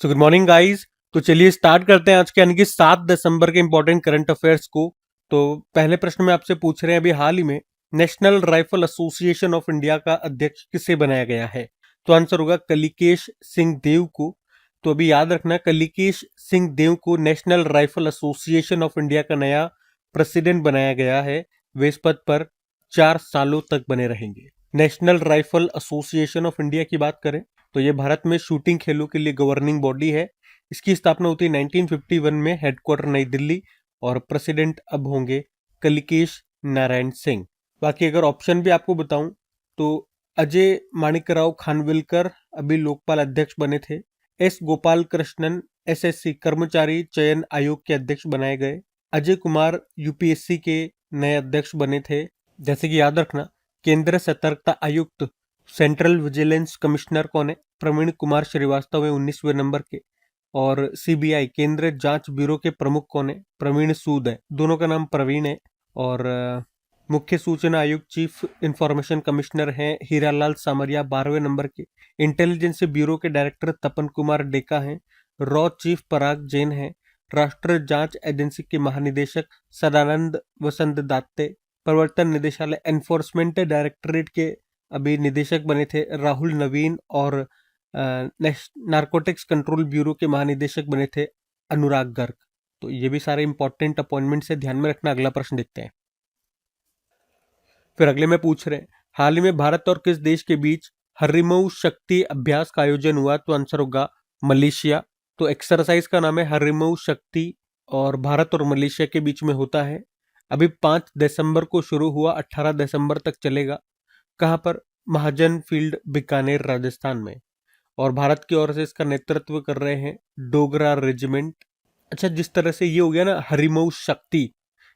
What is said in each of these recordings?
So good morning guys. तो चलिए start करते हैं आज के यानी कि 7 दिसंबर के इंपॉर्टेंट करंट अफेयर्स को। तो पहले प्रश्न में आपसे पूछ रहे हैं, अभी हाल ही में national rifle association of India का अध्यक्ष किसे बनाया गया है? तो आंसर होगा कलिकेश सिंह देव को। तो अभी याद रखना, कलिकेश सिंह देव को national rifle association of India का नया प्रेसिडेंट बनाया गया है। वे इस पद पर 4 सालों तक बने रहेंगे। National rifle association of India की बात करें तो ये भारत में शूटिंग खेलों के लिए गवर्निंग बॉडी है। इसकी स्थापना होती है 1951 में, हेडक्वार्टर नई दिल्ली, और प्रेसिडेंट अब होंगे कलिकेश नारायण सिंह। बाकी अगर ऑप्शन भी आपको बताऊं तो अजय माणिकराव खानविलकर अभी लोकपाल अध्यक्ष बने थे। एस गोपाल कृष्णन एसएससी कर्मचारी चयन आयोग के अध्यक्ष बनाए गए। अजय कुमार यूपीएससी के नए अध्यक्ष बने थे। जैसे कि याद रखना, केंद्र सतर्कता आयुक्त सेंट्रल विजिलेंस कमिश्नर कौन है? प्रवीण कुमार श्रीवास्तव है 19वें नंबर के। और सीबीआई केंद्रीय जांच ब्यूरो के प्रमुख कौन है? प्रवीण सूद है। दोनों का नाम प्रवीण है। और मुख्य सूचना आयुक्त चीफ इंफॉर्मेशन कमिश्नर हैं हीरालाल सामरिया 12वें नंबर के। इंटेलिजेंस ब्यूरो के डायरेक्टर तपन कुमार डेका हैं। रॉ चीफ पराग जैन हैं। राष्ट्रीय जांच एजेंसी के महानिदेशक सदानंद वसंत दात्ते। प्रवर्तन निदेशालय एनफोर्समेंट डायरेक्टरेट के अभी निदेशक बने थे राहुल नवीन। और नारकोटिक्स कंट्रोल ब्यूरो के महानिदेशक बने थे अनुराग गर्ग। तो ये भी सारे इंपॉर्टेंट अपॉइंटमेंट से ध्यान में रखना। अगला प्रश्न देखते हैं। फिर अगले में पूछ रहे हैं, हाल ही में भारत और किस देश के बीच हरिमऊ शक्ति अभ्यास का आयोजन हुआ? तो आंसर होगा मलेशिया। तो एक्सरसाइज का नाम है हरिमऊ शक्ति और भारत और मलेशिया के बीच में होता है। अभी 5 दिसंबर को शुरू हुआ, 18 दिसंबर तक चलेगा। कहाँ पर? महाजन फील्ड, बीकानेर, राजस्थान में। और भारत की ओर से इसका नेतृत्व कर रहे हैं डोगरा रेजिमेंट। अच्छा, जिस तरह से ये हो गया ना हरिमऊ शक्ति,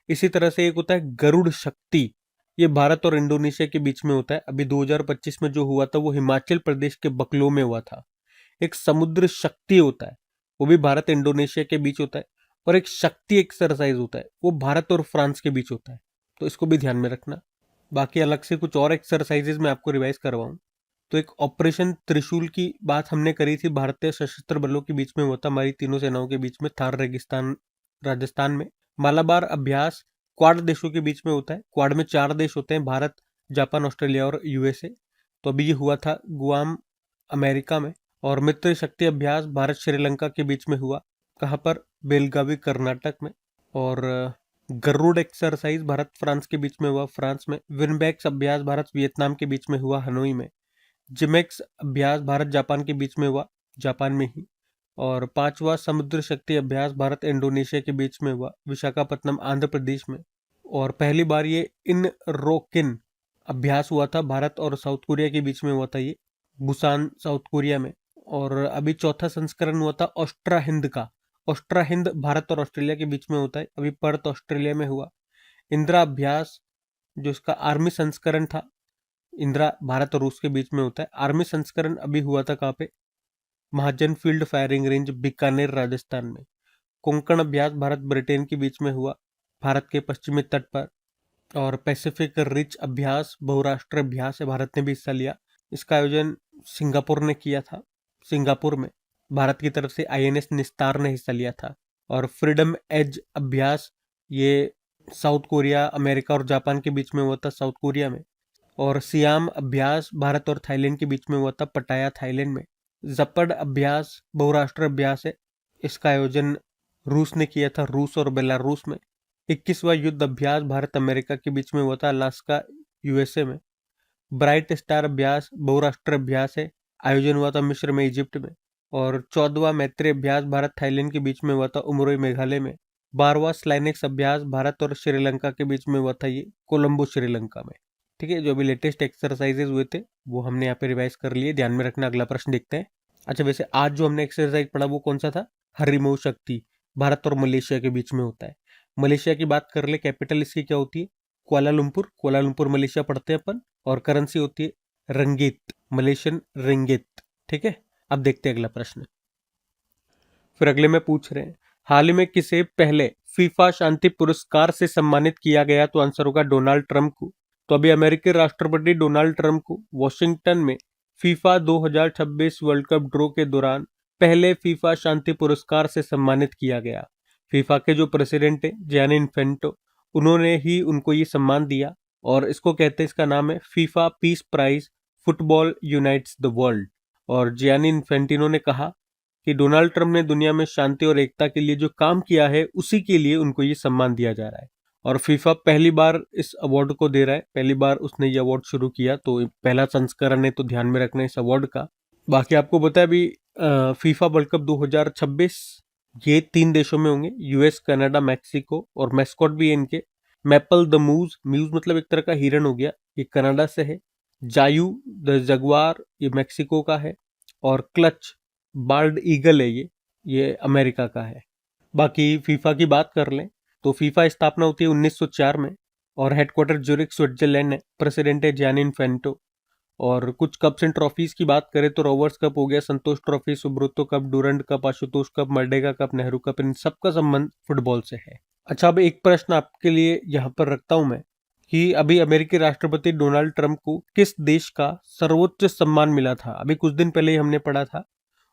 इसी तरह से एक होता है गरुड़ शक्ति। ये भारत और इंडोनेशिया के बीच में होता है। अभी 2025 में जो हुआ था वो हिमाचल प्रदेश के बकलो में हुआ था। एक समुद्र शक्ति होता है, वो भी भारत इंडोनेशिया के बीच होता है। और एक शक्ति एक्सरसाइज होता है, वो भारत और फ्रांस के बीच होता है। तो इसको भी ध्यान में रखना। बाकी अलग से कुछ और एक्सरसाइजेज मैं आपको रिवाइज करवाऊं तो एक ऑपरेशन त्रिशूल की बात हमने करी थी, भारतीय सशस्त्र बलों के बीच में हुआ था, हमारी तीनों सेनाओं के बीच में, थार रेगिस्तान राजस्थान में। मालाबार अभ्यास क्वाड देशों के बीच में होता है। क्वाड में 4 देश होते हैं, भारत, जापान, ऑस्ट्रेलिया और यूएसए। तो अभी ये हुआ था गुआम, अमेरिका में। और मित्र शक्ति अभ्यास भारत श्रीलंका के बीच में हुआ। कहाँ पर? बेलगावी, कर्नाटक में। और गरुड़ एक्सरसाइज भारत फ्रांस के बीच में हुआ, फ्रांस में। विनबैक्स अभ्यास भारत वियतनाम के बीच में हुआ, हनोई में। जिमेक्स अभ्यास भारत जापान के बीच में हुआ, जापान में ही। और 5वां समुद्र शक्ति अभ्यास भारत इंडोनेशिया के बीच में हुआ, विशाखापट्टनम, आंध्र प्रदेश में। और पहली बार ये इन रोकिन अभ्यास हुआ था, भारत और साउथ कोरिया के बीच में हुआ था, ये बुसान, साउथ कोरिया में। और अभी चौथा संस्करण हुआ था ऑस्ट्रा हिंद का। ऑस्ट्रा हिंद भारत और ऑस्ट्रेलिया के बीच में होता है, अभी पर्थ ऑस्ट्रेलिया में हुआ। इंदिरा अभ्यास जो इसका आर्मी संस्करण था, इंदिरा भारत और रूस के बीच में होता है। आर्मी संस्करण अभी हुआ था कहाँ पे? Mahajan field firing range, Bikaner, Rajasthan में। कोंकण अभ्यास भारत ब्रिटेन के बीच में हुआ, भारत के पश्चिमी तट पर। और पैसिफिक रिच अभ्यास बहुराष्ट्र अभ्यास है, भारत ने भी हिस्सा लिया। इसका आयोजन सिंगापुर ने किया था, सिंगापुर में। भारत की तरफ से आईएनएस निस्तार ने हिस्सा लिया था। और फ्रीडम एज अभ्यास ये साउथ कोरिया, अमेरिका और जापान के बीच में हुआ था, साउथ कोरिया में। और सियाम अभ्यास भारत और थाईलैंड के बीच में हुआ था, पटाया, थाईलैंड में। जपड अभ्यास बहुराष्ट्र अभ्यास है, इसका आयोजन रूस ने किया था, रूस और बेलारूस में। 21वां युद्ध अभ्यास भारत अमेरिका के बीच में हुआ था, अलास्का, यूएसए में। ब्राइट स्टार अभ्यास बहुराष्ट्र अभ्यास है, आयोजन हुआ था मिस्र में, इजिप्ट में। और 14वां मैत्री अभ्यास भारत थाईलैंड के बीच में हुआ था, उमरोई, मेघालय में। 12वां स्लाइनेक्स अभ्यास भारत और श्रीलंका के बीच में हुआ था, ये कोलंबो, श्रीलंका में। ठीक है, जो अभी लेटेस्ट एक्सरसाइजेज हुए थे वो हमने यहाँ पे रिवाइज कर लिए, ध्यान में रखना। अगला प्रश्न देखते हैं। अच्छा, वैसे आज जो हमने एक्सरसाइज पढ़ा वो कौन सा था? हरिमऊ शक्ति, भारत और मलेशिया के बीच में होता है। मलेशिया की बात कर ले, कैपिटल इसकी क्या होती है? कुआलालंपुर, कुआलालंपुर मलेशिया पढ़ते हैं अपन। और करेंसी होती है रंगीत, मलेशियन रिंगित। ठीक है, अब देखते हैं अगला प्रश्न। फिर अगले में पूछ रहे हैं, हाल ही में किसे पहले फीफा शांति पुरस्कार से सम्मानित किया गया? तो आंसर होगा डोनाल्ड ट्रंप को। तो अभी अमेरिकी राष्ट्रपति डोनाल्ड ट्रंप को वॉशिंगटन में फीफा 2026 वर्ल्ड कप ड्रॉ के दौरान पहले फीफा शांति पुरस्कार से सम्मानित किया गया। फीफा के जो प्रेसिडेंट है जियानी इन्फेंटो, उन्होंने ही उनको ये सम्मान दिया और इसको कहते हैं, इसका नाम है FIFA peace prize football unites the world. और जियानी इन्फेंटिनो ने कहा कि डोनाल्ड ट्रंप ने दुनिया में शांति और एकता के लिए जो काम किया है उसी के लिए उनको ये सम्मान दिया जा रहा है। और फीफा पहली बार इस अवार्ड को दे रहा है, पहली बार उसने ये अवार्ड शुरू किया, तो पहला संस्करण है, तो ध्यान में रखना इस अवार्ड का। बाकी आपको पता है अभी फीफा वर्ल्ड कप 2026 ये 3 देशों में होंगे, यूएस, कनाडा, मैक्सिको, और मैस्कॉट भी है इनके मैपल द मूज, म्यूज मतलब एक तरह का हिरन हो गया, ये कनाडा से है। जायू द जगुआर ये मैक्सिको का है, और क्लच बाल्ड ईगल है ये अमेरिका का है। बाकी फीफा की बात कर लें तो फीफा स्थापना होती है 1904 में और हेडक्वार्टर ज्यूरिख स्विट्जरलैंड है। प्रेसिडेंट है जियानी इन्फेंटो। और कुछ कप्स एंड ट्रॉफीज की बात करें तो रोवर्स कप हो गया, Santosh trophy, Subroto cup, Durand cup, Ashutosh cup, Merdeka cup, Nehru cup, इन सबका संबंध फुटबॉल से है। अच्छा, अब एक प्रश्न आपके लिए यहाँ पर रखता हूं मैं कि अभी अमेरिकी राष्ट्रपति डोनाल्ड ट्रंप को किस देश का सर्वोच्च सम्मान मिला था? अभी कुछ दिन पहले ही हमने पढ़ा था।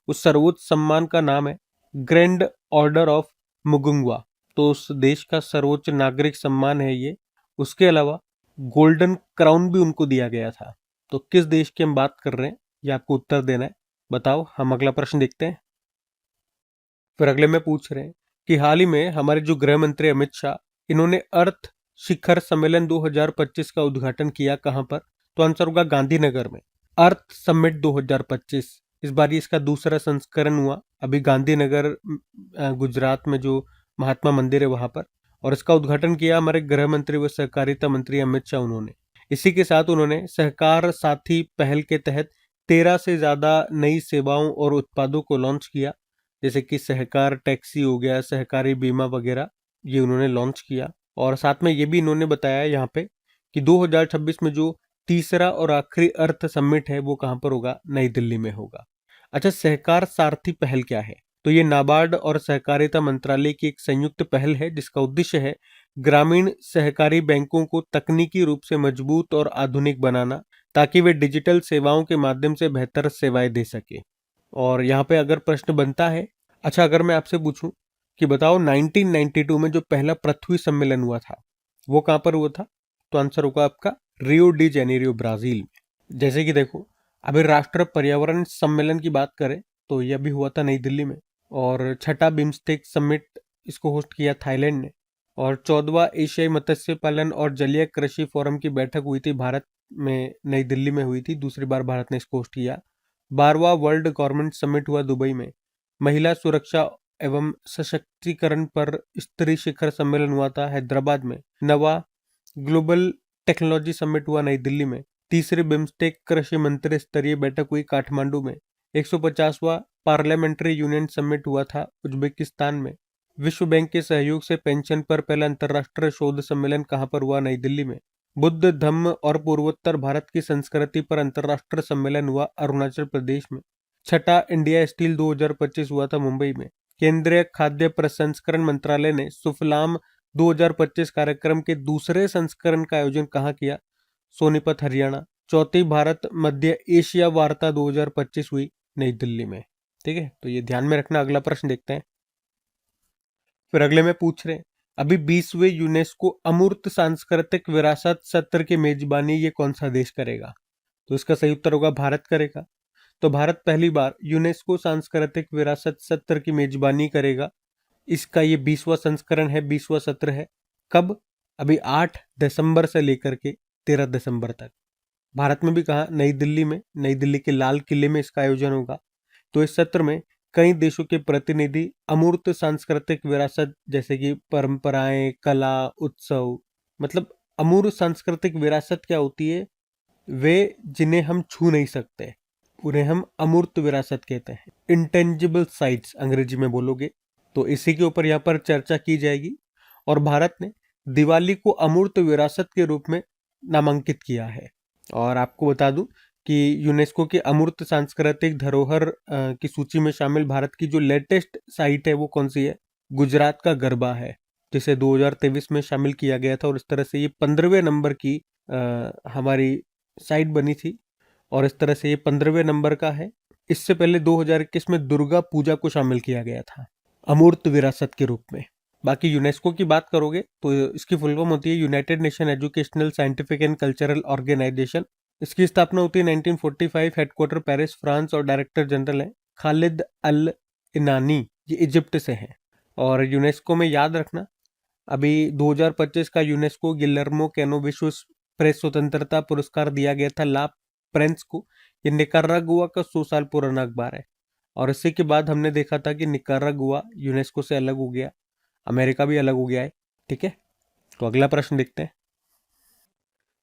उस सर्वोच्च सम्मान का नाम है ग्रैंड ऑर्डर ऑफ मुगुंगवा। तो उस देश का सर्वोच्च नागरिक सम्मान है ये। उसके अलावा गोल्डन क्राउन भी उनको दिया गया था। तो किस देश की हम बात कर रहे हैं, ये आपको उत्तर देना है। बताओ, हम अगला प्रश्न देखते हैं। फिर अगले में पूछ रहे हैं कि हाल ही में हमारे जो गृह मंत्री अमित शाह, इन्होंने अर्थ शिखर सम्मेलन 2025 का उद्घाटन किया कहां पर? तो आंसर होगा गांधीनगर में। अर्थ समिट 2025 इस बार इसका दूसरा संस्करण हुआ अभी गांधीनगर गुजरात में जो महात्मा मंदिर है वहां पर, और इसका उद्घाटन किया हमारे गृह मंत्री व सहकारिता मंत्री अमित शाह उन्होंने। इसी के साथ उन्होंने सहकार साथी पहल के तहत 13 से ज्यादा नई सेवाओं और उत्पादों को लॉन्च किया, जैसे कि सहकार टैक्सी हो गया, सहकारी बीमा वगैरह, ये उन्होंने लॉन्च किया। और साथ में ये भी इन्होंने बताया यहाँ पे कि 2026 में जो तीसरा और आखिरी अर्थ समिट है वो कहाँ पर होगा? नई दिल्ली में होगा। अच्छा, सहकार सारथी पहल क्या है? तो ये नाबार्ड और सहकारिता मंत्रालय की एक संयुक्त पहल है जिसका उद्देश्य है ग्रामीण सहकारी बैंकों को तकनीकी रूप से मजबूत और आधुनिक बनाना, ताकि वे डिजिटल सेवाओं के माध्यम से बेहतर सेवाएं दे सके। और यहाँ पे अगर प्रश्न बनता है, अच्छा अगर मैं आपसे पूछूं कि बताओ 1992 में जो पहला पृथ्वी सम्मेलन हुआ था वो कहाँ पर हुआ था? तो आंसर होगा आपका रियो डी जेनेरियो, ब्राजील में। जैसे कि देखो, अभी राष्ट्रीय पर्यावरण सम्मेलन की बात करें तो यह भी हुआ था नई दिल्ली में, और छठा बिम्स्टेक समिट इसको होस्ट किया थाईलैंड ने, और 14वां एशियाई मत्स्य पालन और जलीय कृषि फोरम की बैठक हुई थी भारत में, नई दिल्ली में हुई थी, दूसरी बार भारत ने इसको होस्ट किया। 12वां वर्ल्ड गवर्नमेंट समिट हुआ दुबई में। महिला सुरक्षा एवं सशक्तिकरण पर स्त्री शिखर सम्मेलन हुआ था हैदराबाद में। 9वां ग्लोबल टेक्नोलॉजी समिट हुआ नई दिल्ली में। तीसरी बिम्स्टेक कृषि मंत्री स्तरीय बैठक हुई काठमांडू में। 150वां पार्लियामेंट्री यूनियन समिट हुआ था उज्बेकिस्तान में। विश्व बैंक के सहयोग से पेंशन पर पहला अंतर्राष्ट्रीय शोध सम्मेलन कहां पर हुआ? नई दिल्ली में। बुद्ध धम्म और पूर्वोत्तर भारत की संस्कृति पर अंतर्राष्ट्रीय सम्मेलन हुआ अरुणाचल प्रदेश में। छठा इंडिया स्टील 2025 हुआ था मुंबई में। केंद्रीय खाद्य प्रसंस्करण मंत्रालय ने सुफलाम 2025 कार्यक्रम के दूसरे संस्करण का आयोजन कहाँ किया? सोनीपत, हरियाणा। चौथी भारत मध्य एशिया वार्ता 2025 हुई नई दिल्ली में। ठीक है, तो ये ध्यान में रखना। अगला प्रश्न देखते हैं। फिर अगले में पूछ रहे हैं अभी 20वें यूनेस्को अमूर्त सांस्कृतिक विरासत सत्र की मेजबानी ये कौन सा देश करेगा? तो इसका सही उत्तर होगा भारत करेगा। तो भारत पहली बार यूनेस्को सांस्कृतिक विरासत सत्र की मेजबानी करेगा। इसका ये 20वां संस्करण है, 20वां सत्र है। कब? अभी 8 दिसंबर से लेकर के 13 दिसंबर तक। भारत में भी कहा? नई दिल्ली में, नई दिल्ली के लाल किले में इसका आयोजन होगा। तो इस सत्र में कई देशों के प्रतिनिधि अमूर्त सांस्कृतिक विरासत जैसे कि परंपराएं, कला, उत्सव, मतलब अमूर्त सांस्कृतिक विरासत क्या होती है? वे जिन्हें हम छू नहीं सकते उन्हें हम अमूर्त विरासत कहते हैं। इंटेंजिबल साइट्स अंग्रेजी में बोलोगे। तो इसी के ऊपर यहाँ पर चर्चा की जाएगी। और भारत ने दिवाली को अमूर्त विरासत के रूप में नामांकित किया है। और आपको बता दूं कि यूनेस्को की अमूर्त सांस्कृतिक धरोहर की सूची में शामिल भारत की जो लेटेस्ट साइट है वो कौन सी है? गुजरात का गरबा है, जिसे 2023 में शामिल किया गया था, और इस तरह से ये 15वें नंबर की हमारी साइट बनी थी। और इस तरह से ये 15वें नंबर का है। इससे पहले 2021 में दुर्गा पूजा को शामिल किया गया था अमूर्त विरासत के रूप में। बाकी यूनेस्को की बात करोगे तो इसकी फुल फॉर्म होती है United Nation Educational Scientific and Cultural Organization. इसकी स्थापना होती है 1945, हेडक्वार्टर पेरिस फ्रांस और डायरेक्टर जनरल है खालिद अल इनानी, ये इजिप्ट से हैं। और यूनेस्को में याद रखना अभी 2025 का यूनेस्को गिलर्मो कैनो विश्व प्रेस स्वतंत्रता पुरस्कार दिया गया था ला प्रेंस को। ये निकारागुआ का 100 साल पुराना अखबार है। और इसी के बाद हमने देखा था कि निकारागुआ यूनेस्को से अलग हो गया, अमेरिका भी अलग हो गया है। ठीक है, तो अगला प्रश्न देखते हैं।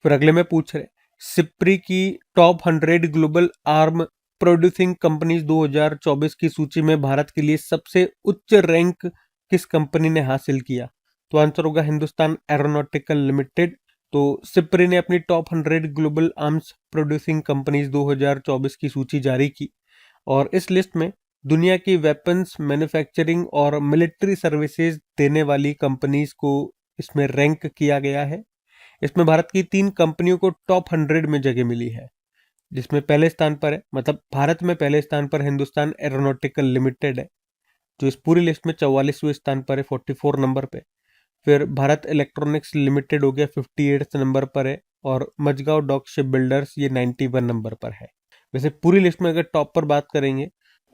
फिर अगले में पूछ रहे सिप्री की top 100 global arm producing companies 2024 की सूची में भारत के लिए सबसे उच्च रैंक किस कंपनी ने हासिल किया? तो आंसर होगा हिंदुस्तान एरोनॉटिकल लिमिटेड। तो सिप्री ने अपनी top 100 global arms producing companies 2024 की सूची जारी की और इस लिस्ट में दुनिया की वेपन्स मैन्युफैक्चरिंग और मिलिट्री सर्विसेज देने वाली कंपनीज को इसमें रैंक किया गया है। इसमें भारत की 3 कंपनियों को टॉप 100 में जगह मिली है, जिसमें पहले स्थान पर है, मतलब भारत में पहले स्थान पर हिंदुस्तान एरोनॉटिकल लिमिटेड है जो इस पूरी लिस्ट में 44वें स्थान पर है, 44 नंबर पे। फिर भारत इलेक्ट्रॉनिक्स लिमिटेड हो गया 58 नंबर पर है और मजगांव डॉक शिप बिल्डर्स ये 91 नंबर पर है। वैसे पूरी लिस्ट में अगर टॉप पर बात करेंगे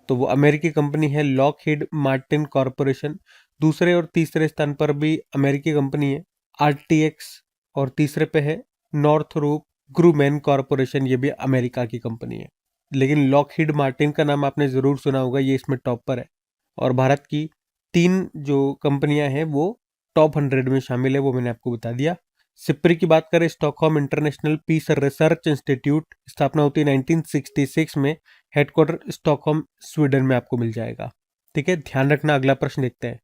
तो वो अमेरिकी कंपनी है लॉकहीड मार्टिन कॉरपोरेशन। दूसरे और तीसरे स्थान पर भी अमेरिकी कंपनी है आरटीएक्स और तीसरे पे है नॉर्थरोप ग्रूमैन कॉरपोरेशन, ये भी अमेरिका की कंपनी है। लेकिन लॉकहीड मार्टिन का नाम आपने जरूर सुना होगा, ये इसमें टॉप पर है। और भारत की 3 जो कंपनियां हैं वो टॉप 100 में शामिल है, वो मैंने आपको बता दिया। सिप्री की बात करें Stockholm International Peace Research Institute, स्थापना होती है 1966 में, हेडक्वार्टर स्टॉकहोम स्वीडन में आपको मिल जाएगा। ठीक है, ध्यान रखना। अगला प्रश्न देखते हैं।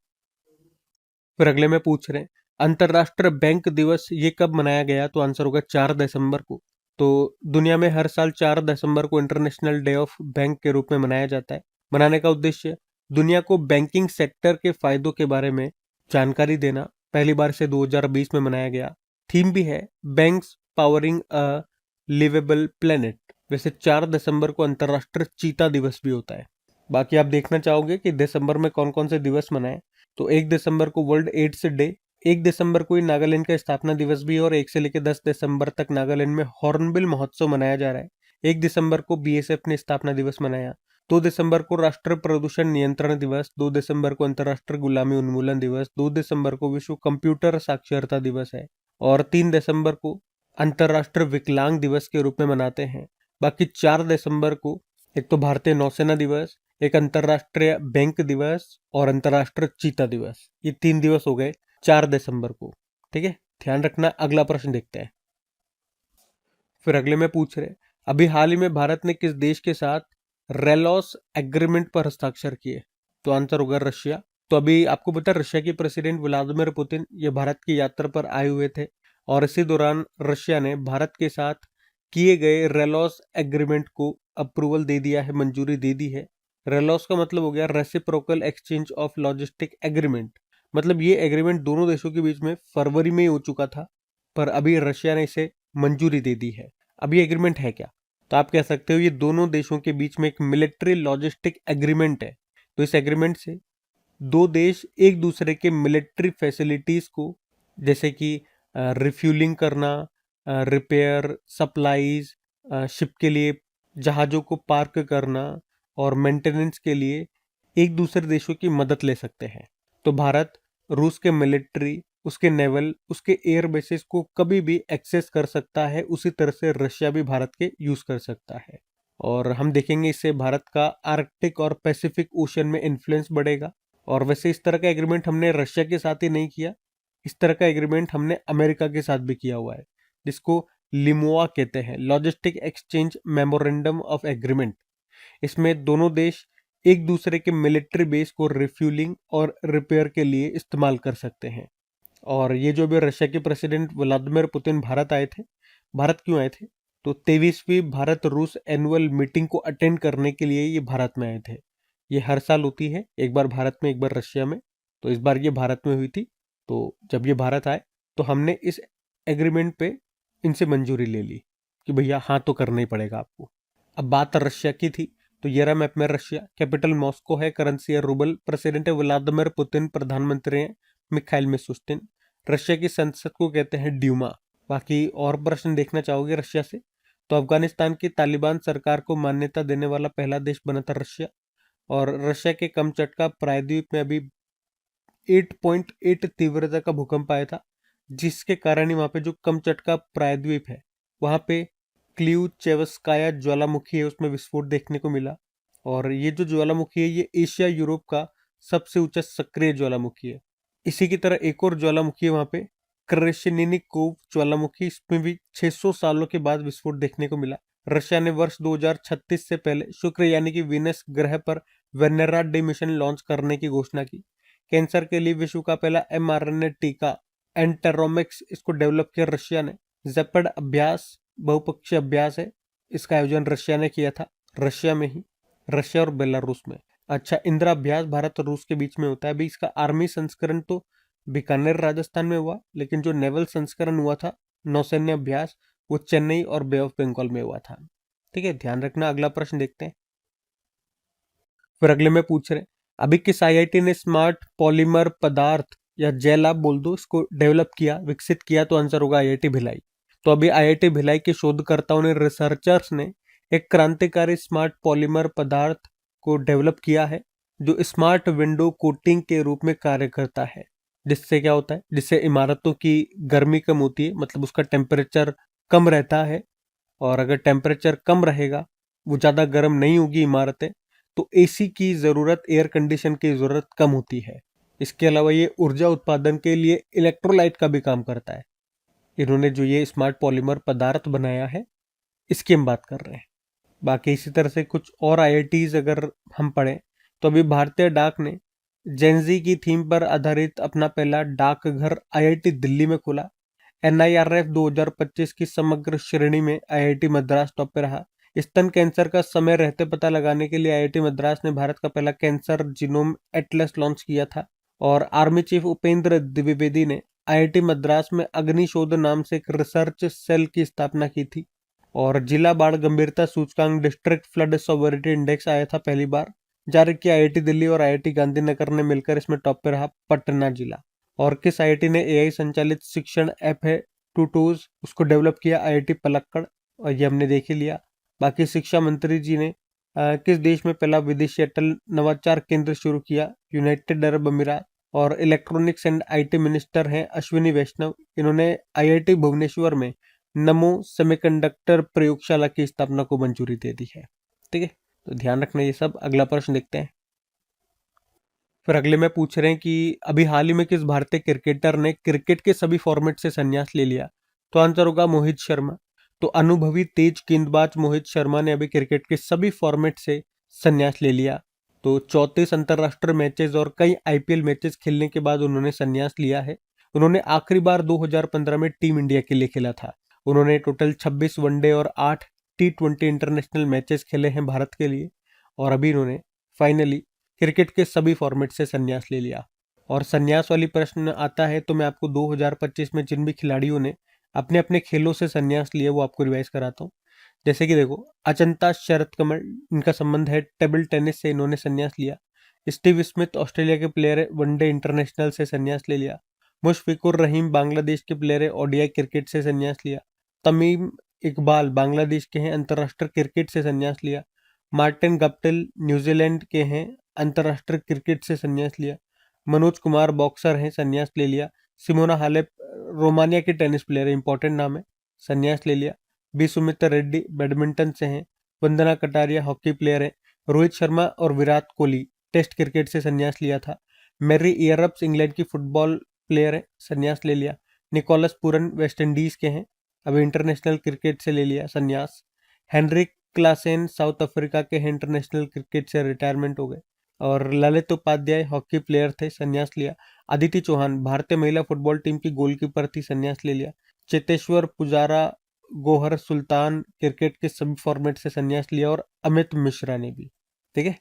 फिर अगले में पूछ रहे हैं अंतरराष्ट्रीय बैंक दिवस ये कब मनाया गया? तो आंसर होगा 4 दिसंबर को। तो दुनिया में हर साल 4 दिसंबर को इंटरनेशनल डे ऑफ बैंक के रूप में मनाया जाता है। मनाने का उद्देश्य दुनिया को बैंकिंग सेक्टर के फायदों के बारे में जानकारी देना। पहली बार से 2020 में मनाया गया। थीम भी है बैंक्स पावरिंग अ लिवेबल प्लेनेट। वैसे 4 दिसंबर को अंतरराष्ट्रीय चीता दिवस भी होता है। बाकी आप देखना चाहोगे कि दिसंबर में कौन कौन से दिवस मनाए, तो 1 दिसंबर को वर्ल्ड एड्स डे, 1 दिसंबर को ही नागालैंड का स्थापना दिवस भी है और 1 से लेकर 10 दिसंबर तक नागालैंड में हॉर्नबिल महोत्सव मनाया जा रहा है। 1 दिसंबर को बीएसएफ ने स्थापना दिवस मनाया। 2 दिसंबर को राष्ट्रीय प्रदूषण नियंत्रण दिवस, 2 दिसंबर को अंतर्राष्ट्रीय गुलामी उन्मूलन दिवस, 2 दिसंबर को विश्व कंप्यूटर साक्षरता दिवस है और 3 दिसंबर को अंतर्राष्ट्रीय विकलांग दिवस के रूप में मनाते हैं। बाकी 4 दिसंबर को एक तो भारतीय नौसेना दिवस, एक अंतर्राष्ट्रीय बैंक दिवस और अंतर्राष्ट्रीय चीता दिवस, ये 3 दिवस हो गए 4 दिसंबर को। ठीक है, ध्यान रखना। अगला प्रश्न देखते हैं। फिर अगले में पूछ रहे अभी हाल ही में भारत ने किस देश के साथ रेलॉस एग्रीमेंट पर हस्ताक्षर किए? तो आंसर होगा रशिया। तो अभी आपको पता है रशिया के प्रेसिडेंट व्लादिमीर पुतिन ये भारत की यात्रा पर आए हुए थे और इसी दौरान रशिया ने भारत के साथ किए गए रेलॉस एग्रीमेंट को अप्रूवल दे दिया है, मंजूरी दे दी है। रेलॉस का मतलब हो गया reciprocal exchange of logistic agreement. मतलब ये एग्रीमेंट दोनों देशों के बीच में फरवरी में ही हो चुका था, पर अभी रशिया ने इसे मंजूरी दे दी है। अब ये एग्रीमेंट है क्या? तो आप कह सकते हो ये दोनों देशों के बीच में एक मिलिट्री लॉजिस्टिक एग्रीमेंट है। तो इस एग्रीमेंट से दो देश एक दूसरे के मिलिट्री फैसिलिटीज को, जैसे कि रिफ्यूलिंग करना, रिपेयर, सप्लाईज, शिप के लिए जहाज़ों को पार्क करना और मेंटेनेंस के लिए एक दूसरे देशों की मदद ले सकते हैं। तो भारत रूस के मिलिट्री, उसके नेवल, उसके एयर बेसिस को कभी भी एक्सेस कर सकता है, उसी तरह से रशिया भी भारत के यूज कर सकता है। और हम देखेंगे इससे भारत का आर्कटिक और पैसिफिक ओशन में इन्फ्लुएंस बढ़ेगा। और वैसे इस तरह का एग्रीमेंट हमने रशिया के साथ ही नहीं किया, इस तरह का एग्रीमेंट हमने अमेरिका के साथ भी किया हुआ है, जिसको लिमोआ कहते हैं, logistic exchange memorandum of agreement. इसमें दोनों देश एक दूसरे के मिलिट्री बेस को रिफ्यूलिंग और रिपेयर के लिए इस्तेमाल कर सकते हैं। और ये जो भी रशिया के प्रेसिडेंट व्लादिमीर पुतिन भारत आए थे, भारत क्यों आए थे? तो 23वीं भारत रूस एनुअल मीटिंग को अटेंड करने के लिए ये भारत में आए थे। ये हर साल होती है, एक बार भारत में एक बार रशिया में। तो इस बार ये भारत में हुई थी। तो जब ये भारत आए तो हमने इस एग्रीमेंट पे इनसे मंजूरी ले ली कि भैया हाँ तो करना ही पड़ेगा आपको। अब बात रशिया की थी, तो ये रहा मैप में रशिया। कैपिटल मॉस्को है, करेंसी है रूबल, प्रेसिडेंट है व्लादिमीर पुतिन, प्रधानमंत्री है मिखाइल मिशुस्तिन। रशिया की संसद को कहते हैं ड्यूमा। बाकी और प्रश्न देखना चाहोगे रशिया से, तो अफगानिस्तान की तालिबान सरकार को मान्यता देने वाला पहला देश बना था रशिया। और रशिया के कमचटका प्रायद्वीप में अभी 8.8 तीव्रता का भूकंप आया था, जिसके कारण ही वहां पे जो कमचटका प्रायद्वीप है वहां पे क्ल्यूचेवस्काया ज्वालामुखी है, उसमें विस्फोट देखने को मिला। और ये जो ज्वालामुखी है ये एशिया यूरोप का सबसे ऊंचा सक्रिय ज्वालामुखी है। इसी की तरह एक और ज्वालामुखी है वहां पे, क्रेशनिनिकोव ज्वालामुखी, इसमें भी 600 सालों के बाद विस्फोट देखने को मिला। रशिया ने वर्ष 2036 से पहले शुक्र यानी कि वीनस ग्रह पर वेनेरा डे मिशन लॉन्च करने की घोषणा की। कैंसर के लिए विश्व का पहला mRNA टीका एंटेरोमिक्स, इसको डेवलप किया रशिया ने। जेपड अभ्यास बहुपक्षीय अभ्यास है, इसका आयोजन रशिया ने किया था, रशिया में ही, रशिया और बेलारूस में। अच्छा, इंदिरा अभ्यास भारत और रूस के बीच में होता है। अभी इसका आर्मी संस्करण तो बीकानेर राजस्थान में हुआ, लेकिन जो नेवल संस्करण हुआ था नौसैन्य अभ्यास, वो चेन्नई और बे ऑफ बंगाल में हुआ था। ठीक है, ध्यान रखना। अगला प्रश्न देखते हैं। फिर अगले में पूछ रहे हैं, अभी किस आईआईटी ने स्मार्ट पॉलीमर पदार्थ या जेल आप बोल दो इसको डेवलप किया, विकसित किया, तो आंसर होगा आईआईटी भिलाई। तो अभी आईआईटी भिलाई के शोधकर्ताओं ने, रिसर्चर्स ने एक क्रांतिकारी स्मार्ट पॉलीमर पदार्थ को डेवलप किया है, जो स्मार्ट विंडो कोटिंग के रूप में कार्य करता है। जिससे क्या होता है, जिससे इमारतों की गर्मी कम होती है, मतलब उसका टेम्परेचर कम रहता है। और अगर टेम्परेचर कम रहेगा, वो ज़्यादा गर्म नहीं होगी इमारतें, तो एसी की ज़रूरत, एयर कंडीशन की ज़रूरत कम होती है। इसके अलावा ये ऊर्जा उत्पादन के लिए इलेक्ट्रोलाइट का भी काम करता है। इन्होंने जो ये स्मार्ट पॉलीमर पदार्थ बनाया है, इसकी हम बात कर रहे हैं। बाकी इसी तरह से कुछ और आईआईटीज अगर हम पढ़ें, तो अभी भारतीय डाक ने जेनजी की थीम पर आधारित अपना पहला डाकघर आईआईटी दिल्ली में खोला। एनआईआरएफ 2025 की समग्र श्रेणी में आईआईटी मद्रास टॉप पे रहा। स्तन कैंसर का समय रहते पता लगाने के लिए आईआईटी मद्रास ने भारत का पहला कैंसर जीनोम एटलस लॉन्च किया था। और आर्मी चीफ उपेंद्र द्विवेदी ने आईआईटी मद्रास में अग्निशोध नाम से एक रिसर्च सेल की स्थापना की थी। और जिला बाढ़ गंभीरता सूचकांक, डिस्ट्रिक्ट फ्लड सॉवरिटी इंडेक्स आया था पहली बार, जारी किया आईआईटी दिल्ली और आईआईटी गांधीनगर ने मिलकर। इसमें टॉप पे रहा पटना जिला। और किस आईआईटी ने एआई संचालित शिक्षण ऐप है टूटूज, उसको डेवलप किया, आईआईटी पलक्कड़। और ये हमने देख ही लिया। बाकी शिक्षा मंत्री जी ने किस देश में पहला विदेशी अटल नवाचार केंद्र शुरू किया, यूनाइटेड अरब अमीरात। और इलेक्ट्रॉनिक्स एंड आईटी मिनिस्टर हैं अश्विनी वैष्णव, इन्होंने आईआईटी भुवनेश्वर में नमो सेमीकंडक्टर प्रयोगशाला की स्थापना को मंजूरी दे दी है। ठीक है, तो ध्यान रखना ये सब। अगला प्रश्न देखते हैं। फिर अगले में पूछ रहे हैं कि अभी हाल ही में किस भारतीय क्रिकेटर ने क्रिकेट के सभी फॉर्मेट से संन्यास ले लिया, तो आंसर होगा मोहित शर्मा। तो अनुभवी तेज गेंदबाज मोहित शर्मा ने अभी क्रिकेट के सभी फॉर्मेट से संन्यास ले लिया। तो 34 अंतरराष्ट्रीय मैचेस और कई आईपीएल मैचेस खेलने के बाद उन्होंने संन्यास लिया है। उन्होंने आखिरी बार 2015 में टीम इंडिया के लिए खेला था। उन्होंने टोटल 26 वनडे और 8 T20 इंटरनेशनल मैचेस खेले हैं भारत के लिए। और अभी इन्होंने फाइनली क्रिकेट के सभी फॉर्मेट से संन्यास ले लिया। और संन्यास वाली प्रश्न आता है, तो मैं आपको 2025 में जिन भी खिलाड़ियों ने अपने अपने खेलों से संन्यास लिए वो आपको रिवाइज कराता हूँ। जैसे कि देखो, अचंता शरत कमल, इनका संबंध है टेबल टेनिस से, इन्होंने संन्यास लिया। स्टीव स्मिथ ऑस्ट्रेलिया के प्लेयर है, वनडे इंटरनेशनल से संन्यास ले लिया। मुशफिकुर रहीम बांग्लादेश के प्लेयर है, ओडीआई क्रिकेट से संन्यास लिया। तमीम इकबाल बांग्लादेश के हैं, अंतर्राष्ट्रीय क्रिकेट से संन्यास लिया। मार्टिन गप्टिल न्यूजीलैंड के हैं, अंतर्राष्ट्रीय क्रिकेट से संन्यास लिया। मनोज कुमार बॉक्सर हैं, संन्यास ले लिया। सिमोना हालेप रोमानिया के टेनिस प्लेयर है, इंपॉर्टेंट नाम है, संन्यास ले लिया। बी सुमित्रा रेड्डी बैडमिंटन से हैं। वंदना कटारिया हॉकी प्लेयर है। रोहित शर्मा और विराट कोहली टेस्ट क्रिकेट से संन्यास लिया था। मैरी इयरप्स इंग्लैंड की फुटबॉल प्लेयर है, संन्यास ले लिया। निकोलस पूरन वेस्ट इंडीज के हैं, अभी इंटरनेशनल क्रिकेट से ले लिया संन्यास। हेनरिक क्लासेन साउथ अफ्रीका के हैं, इंटरनेशनल क्रिकेट से रिटायरमेंट हो गए। और ललित उपाध्याय हॉकी प्लेयर थे, संन्यास लिया। अदिति चौहान भारतीय महिला फुटबॉल टीम की गोलकीपर थी, संन्यास ले लिया। चेतेश्वर पुजारा गोहर सुल्तान क्रिकेट के सभी फॉर्मेट से संन्यास लिया। और अमित मिश्रा ने भी। ठीक है,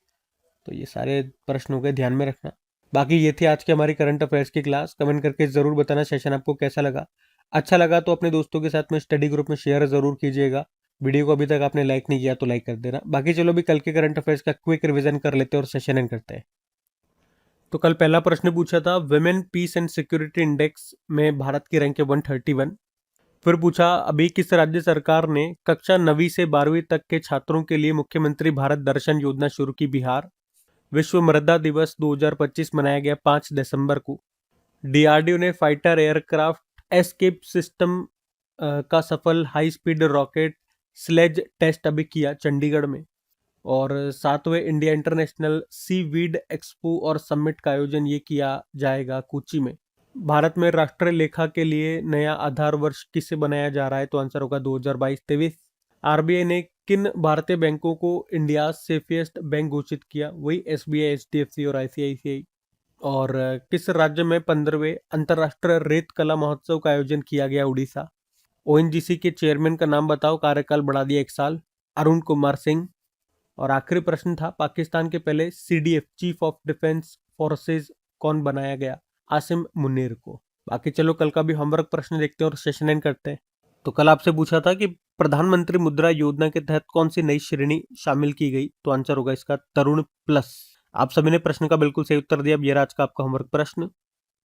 तो ये सारे प्रश्न हो गए, ध्यान में रखना। बाकी ये थी आज की हमारी करंट अफेयर्स की क्लास। कमेंट करके जरूर बताना सेशन आपको कैसा लगा। अच्छा लगा तो अपने दोस्तों के साथ में स्टडी ग्रुप में शेयर जरूर कीजिएगा। वीडियो को अभी तक आपने लाइक नहीं किया तो लाइक कर देना। बाकी चलो अभी कल के करंट अफेयर्स का क्विक रिवीजन कर लेते हैं और सेशन एंड करते हैं। तो कल पहला प्रश्न पूछा था Women Peace and Security Index में भारत की रैंक है 131। फिर पूछा अभी किस राज्य सरकार ने कक्षा 9वीं से 12वीं तक के छात्रों के लिए मुख्यमंत्री भारत दर्शन योजना शुरू की। बिहार। विश्व मृदा दिवस 2025 मनाया गया 5 दिसंबर को। डीआरडीओ ने फाइटर एयरक्राफ्ट एस्केप सिस्टम का सफल high speed rocket sled test अभी किया चंडीगढ़ में। और 7वें India International Seaweed Expo और समिट का आयोजन ये किया जाएगा कोची में। भारत में राष्ट्रीय लेखा के लिए नया आधार वर्ष किसे बनाया जा रहा है, तो आंसर होगा 2022-23। आरबीआई ने किन भारतीय बैंकों को इंडिया सेफेस्ट बैंक घोषित किया, वही एसबीआई, एचडीएफसी और आईसीआईसीआई। और किस राज्य में 15वें अंतर्राष्ट्रीय रेत कला महोत्सव का आयोजन किया गया, उड़ीसा। ओएनजीसी के चेयरमैन का नाम बताओ, कार्यकाल बढ़ा दिया 1 साल, अरुण कुमार सिंह। और आखिरी प्रश्न था पाकिस्तान के पहले CDF chief of defence forces कौन बनाया गया, आसिम मुनीर को। बाकी चलो कल का भी होमवर्क प्रश्न देखते हैं और सेशन एंड करते हैं। तो कल आपसे पूछा था कि प्रधानमंत्री मुद्रा योजना के तहत कौन सी नई श्रेणी शामिल की गई, तो आंसर होगा इसका तरुण प्लस। आप सभी ने प्रश्न का बिल्कुल सही उत्तर दिया। अब ये रहा आज का आपका होमवर्क प्रश्न।